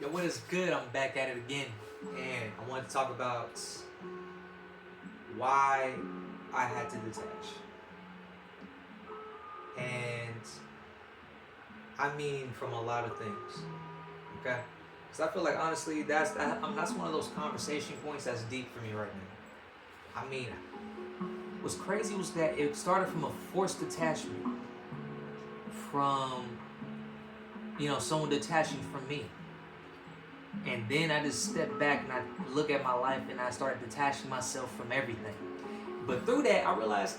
Yo, what is good? I'm back at it again, and I want to talk about why I had to detach. And I mean from a lot of things, okay? Because I feel like honestly, that's one of those conversation points that's deep for me right now. I mean, what's crazy was that it started from a forced detachment from someone detaching from me. And then I just step back and I look at my life and I start detaching myself from everything. But through that, I realized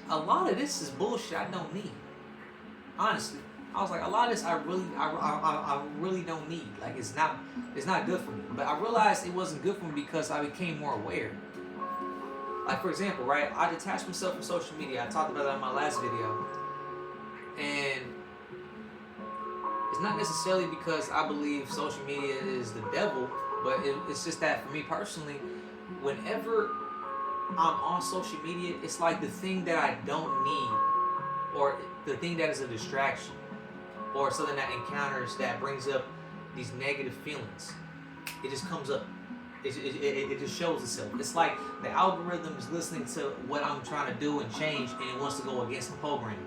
a lot of this is bullshit I don't need. Honestly, I was like, a lot of this I really don't need. Like it's not good for me. But I realized it wasn't good for me because I became more aware. Like for example, right? I detached myself from social media. I talked about that in my last video, and it's not necessarily because I believe social media is the devil, but it's just that for me personally, whenever I'm on social media, it's like the thing that I don't need, or the thing that is a distraction, or something that encounters that brings up these negative feelings. It just comes up. It just shows itself. It's like the algorithm is listening to what I'm trying to do and change, and it wants to go against the program.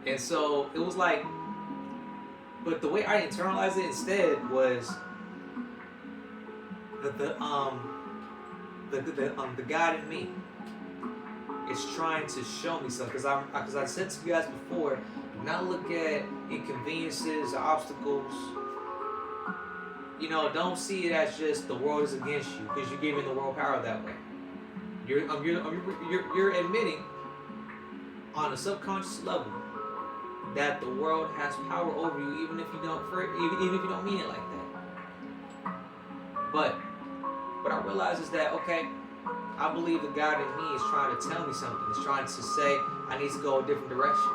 And so it was like, but the way I internalized it instead was the God in me is trying to show me something. Because I said to you guys before, do not look at inconveniences or obstacles. Don't see it as just the world is against you because you're giving the world power that way. You're admitting on a subconscious level that the world has power over you, even if you don't mean it like that. But what I realize is that I believe the God in me is trying to tell me something. It's trying to say I need to go a different direction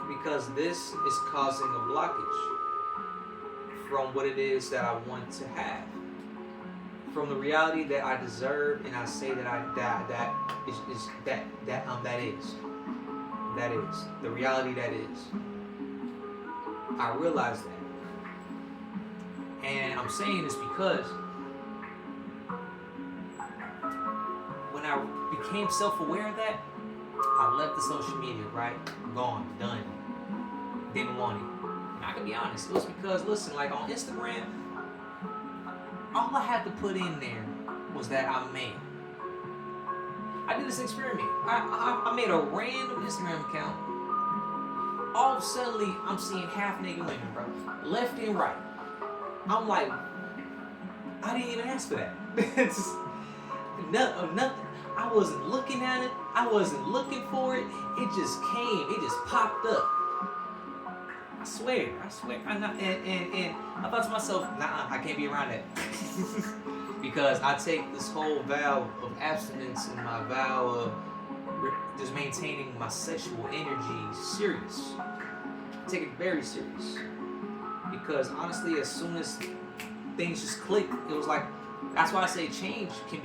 because this is causing a blockage from what it is that I want to have, from the reality that I deserve, and I say that is the reality that is. I realize that, and I'm saying this because when I became self-aware of that, I left the social media, right? Gone, done. Didn't want it. And I can be honest, it was because, listen, like on Instagram, all I had to put in there was that I'm male. I did this experiment. I made a random Instagram account. All of a sudden, I'm seeing half naked women, bro. Left and right. I'm like, I didn't even ask for that. It's just nothing. I wasn't looking at it. I wasn't looking for it. It just came. It just popped up. I swear. I'm not, and I thought to myself, nah, I can't be around that. Because I take this whole vow of abstinence and my vow of just maintaining my sexual energy serious. I take it very serious. Because honestly, as soon as things just click, it was like, that's why I say change can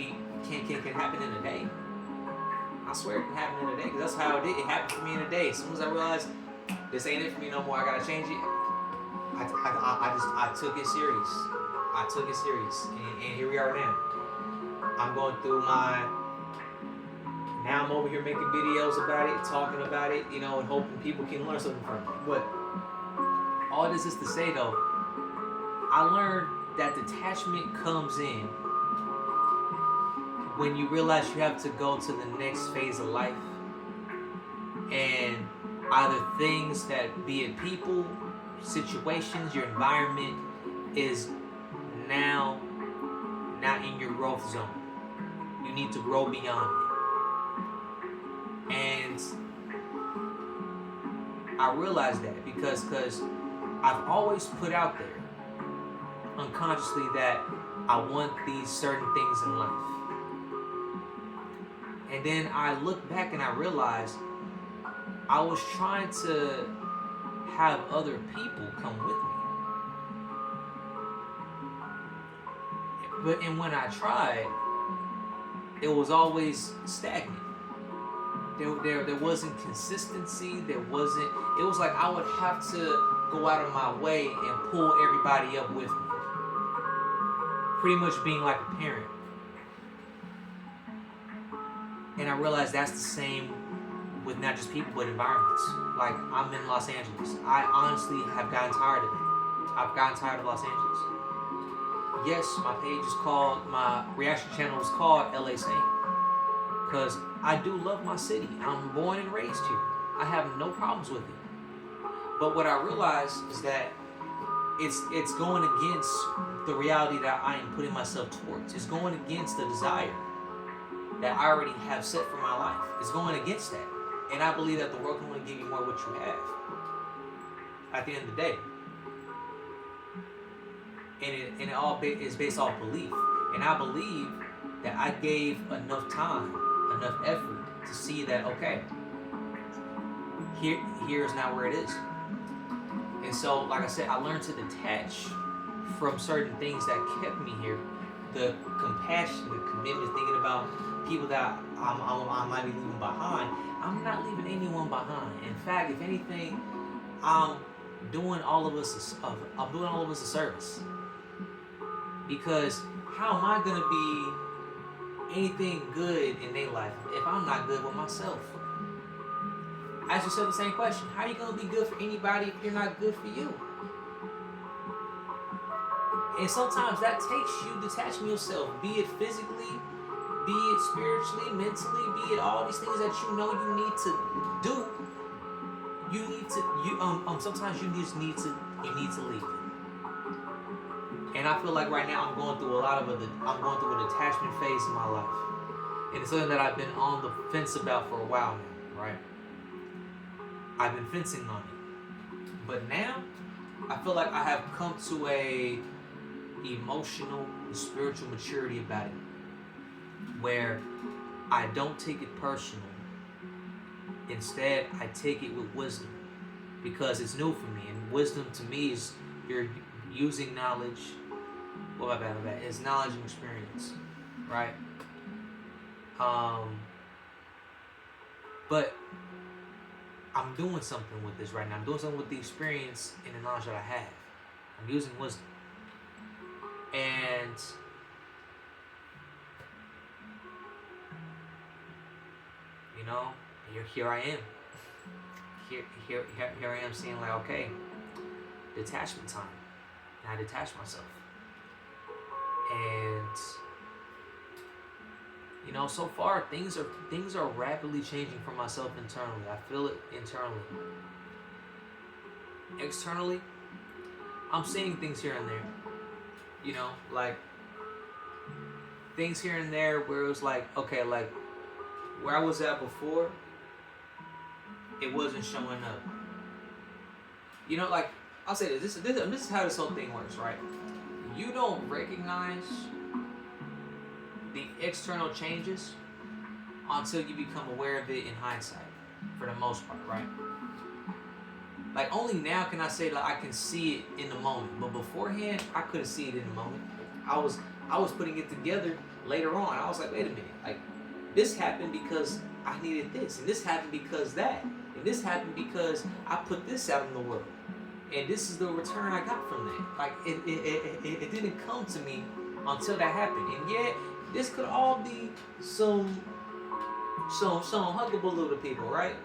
happen in a day. I swear it can happen in a day, because that's how it did. It happened for me in a day. As soon as I realized this ain't it for me no more, I gotta change it. I took it serious. And here we are now. I'm going through now I'm over here making videos about it, talking about it, and hoping people can learn something from it. But all this is to say though, I learned that detachment comes in when you realize you have to go to the next phase of life, and either things that, be it people, situations, your environment, is now not in your growth zone. You need to grow beyond it. And I realized that because I've always put out there unconsciously that I want these certain things in life. And then I look back and I realized I was trying to have other people come with me. And when I tried, it was always stagnant. There wasn't consistency. It was like I would have to go out of my way and pull everybody up with me. Pretty much being like a parent. And I realized that's the same with not just people, but environments. Like, I'm in Los Angeles. I honestly have gotten tired of it. I've gotten tired of Los Angeles. Yes, my reaction channel is called LA Sane. Because I do love my city. I'm born and raised here. I have no problems with it. But what I realize is that it's going against the reality that I am putting myself towards. It's going against the desire that I already have set for my life. It's going against that. And I believe that the world can only give you more what you have at the end of the day. And it all is based off belief. And I believe that I gave enough time, enough effort to see that, okay, here is not where it is. And so, like I said, I learned to detach from certain things that kept me here. The compassion, the commitment, thinking about people that I might be leaving behind. I'm not leaving anyone behind. In fact, if anything, I'm doing all of us a service. Because how am I gonna be anything good in their life if I'm not good with myself? Ask yourself the same question. How are you gonna be good for anybody if you're not good for you? And sometimes that takes you detaching yourself, be it physically, be it spiritually, mentally, be it all these things that you know you need to do. Sometimes you just need to leave. And I feel like right now I'm going through a detachment phase in my life. And it's something that I've been on the fence about for a while now, right? I've been fencing on it. But now I feel like I have come to a emotional and spiritual maturity about it, where I don't take it personal. Instead, I take it with wisdom, because it's new for me. And wisdom to me is you're using knowledge. It's knowledge and experience, right? But I'm doing something with this right now. I'm doing something with the experience and the knowledge that I have. I'm using wisdom. And you know, here I am. Here I am saying like, okay, detachment time. And I detach myself. And you know, so far things are rapidly changing for myself internally. I feel it internally. Externally, I'm seeing things here and there. You know, like things here and there where it was like, okay, like where I was at before, it wasn't showing up. You know, like I'll say this is how this whole thing works, right? You don't recognize the external changes until you become aware of it in hindsight, for the most part, right? Like only now can I say that I can see it in the moment, but beforehand I couldn't see it in the moment. I was putting it together later on. I was like, wait a minute, like this happened because I needed this, and this happened because that, and this happened because I put this out in the world, and this is the return I got from that. Like it didn't come to me until that happened, and yet this could all be some huggable to people, right?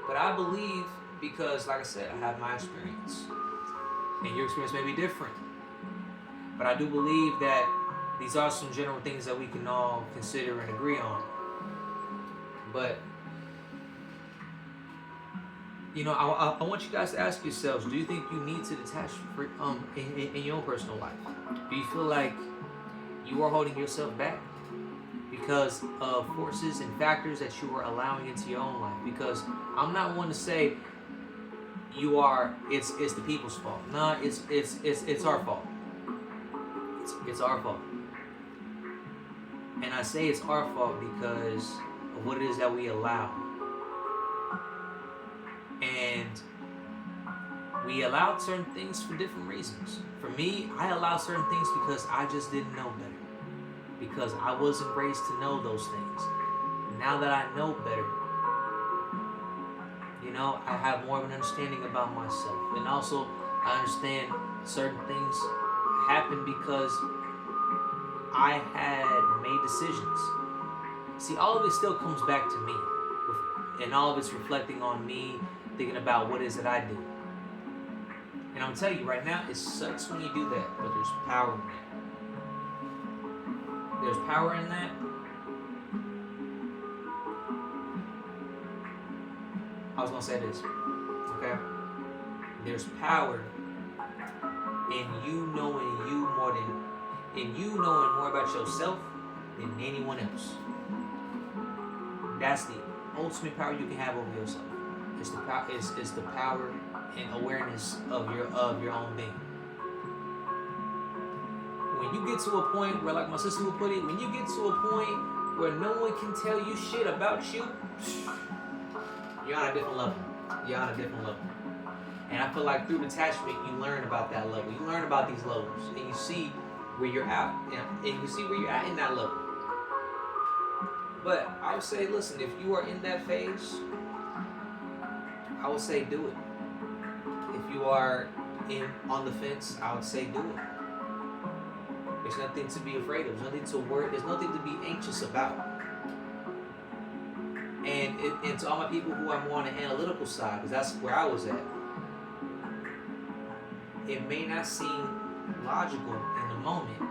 But I believe, because like I said, I have my experience, and your experience may be different, but I do believe that these are some general things that we can all consider and agree on. But you know, I want you guys to ask yourselves, do you think you need to detach in your own personal life? Do you feel like you are holding yourself back because of forces and factors that you are allowing into your own life? Because I'm not one to say it's the people's fault. No, it's our fault. It's our fault. And I say it's our fault because of what it is that we allow. And we allowed certain things for different reasons. For me, I allowed certain things because I just didn't know better. Because I wasn't raised to know those things. Now that I know better, you You know, I have more of an understanding about myself. And also, I understand certain things happen because I had made decisions. See, all of it still comes back to me. And all of it's reflecting on me, thinking about what is it I do. And I'm going to tell you right now, it sucks when you do that, but there's power in that. There's power in that. I was going to say this, okay? There's power in you knowing more about yourself than anyone else. That's the ultimate power you can have over yourself. It's the power and awareness of your own being. When you get to a point where, like my sister would put it, when you get to a point where no one can tell you shit about you, you're on a different level. You're on a different level. And I feel like through detachment, you learn about that level. You learn about these levels, and you see where you're at, and you see where you're at in that level. But I would say, listen, if you are in that phase, I would say do it. If you are on the fence, I would say do it. There's nothing to be afraid of. There's nothing to worry. There's nothing to be anxious about. And to all my people who are more on the analytical side, because that's where I was at, it may not seem logical in the moment,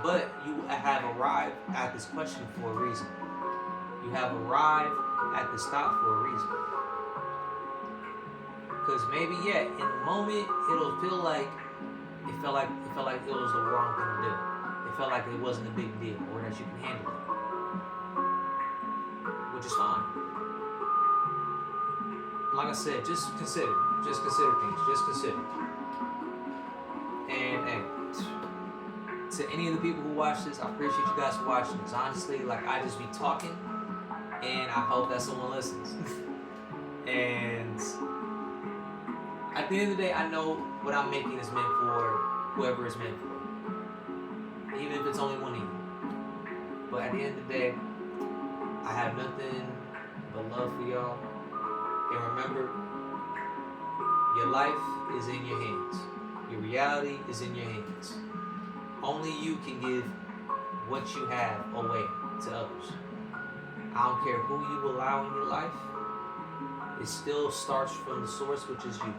but you have arrived at this question for a reason. You have arrived at this thought for a reason. Because maybe, in the moment, it'll feel like it felt like it was the wrong thing to do. It felt like it wasn't a big deal, or that you can handle it, which is fine. Like I said, just consider things. Just consider. And to any of the people who watch this, I appreciate you guys for watching this. Honestly, like, I just be talking, and I hope that someone listens. And at the end of the day, I know what I'm making is meant for whoever it's meant for, even if it's only one of you. But at the end of the day, I have nothing but love for y'all. And remember, your life is in your hands. Your reality is in your hands. Only you can give what you have away to others. I don't care who you allow in your life. It still starts from the source, which is you.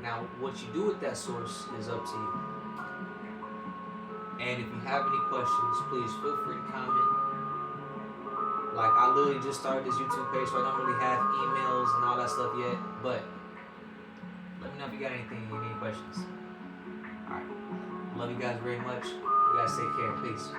Now, what you do with that source is up to you. And if you have any questions, please feel free to comment. Like, I literally just started this YouTube page, so I don't really have emails and all that stuff yet. But let me know if you got anything, any questions. Alright. Love you guys very much. You guys take care. Peace.